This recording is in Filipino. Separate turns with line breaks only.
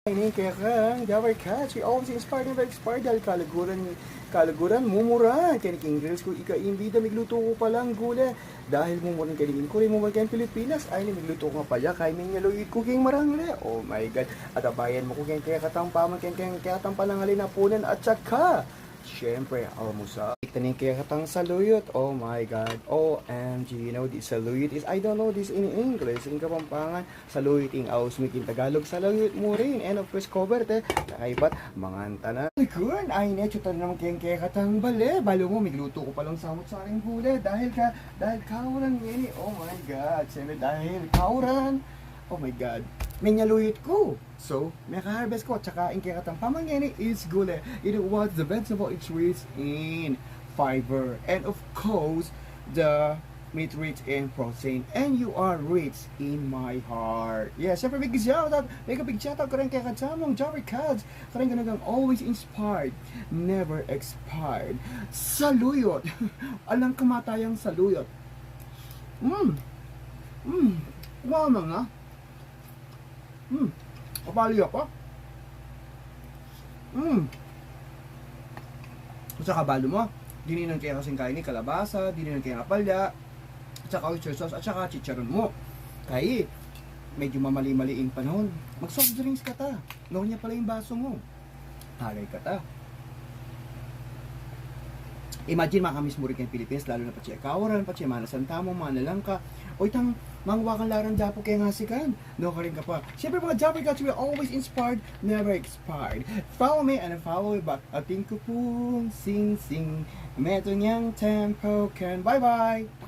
Ini kaya kang Java Catch, always inspired by expired dahil kalaguran mumura. Kaya king grills ko ika-imbida, migluto ko palang gula. Dahil mumuran kaya king ko rin mumuran kaya Pilipinas, ay migluto ko nga pala, kaya may nyaluid ko king marangle. Oh my God, at abayan mo ko kaya katampaman, kaya tampanangalin na punan at saka. Siyempre, almusa. Itanin kaya katang saluyot. Oh my God. OMG. You know, this saluyot is, I don't know this in English. In Kapampangan, saluyot in Ausmik in Tagalog. Saluyot mo rin. And of course, cover te. Kakaibat, mga antana. Good. Ay, nechutan naman kaya katang bale. Balo mo, migluto ko palang samot sa aking huli. Dahil kauran ngini. Oh my God. Siyempre, dahil kauran. Oh my God. May nyaluyot ko. So, may ka-harvest ko. Tsaka, in kaya katang pamangini is gulay. It was the vegetable it's rich in fiber. And of course, the meat rich in protein. And you are rich in my heart. Yeah, syempre big shout out. Make a big shout out ka rin kaya katsamong Java Cats. Ka rin ganagang always inspired. Never expired. Saluyot. Alang kamatayang saluyot. Wow mga. Kapali ako. At saka balo mo, dininan kaya kasing kain ni kalabasa, dininan kaya kapalya, at saka oyster sauce, at saka chicharon mo. Kaya, medyo mamali-maliing panahon, mag-soft drinks ka ta. Noon niya pala yung baso mo. Tagay ka ta. Imagine makamis mo rin kayong Pilipinas, lalo na pa siya kawaran, pa siya manasan tamo, manalang ka. O itang mangwakan larang dapo kaya nga sikan. No ka rin ka pa. Siyempre mga Java Cats will always inspired, never expired. Follow me and follow me back. Ating ko pong sing-sing. Meto niyang tempo can. Bye-bye!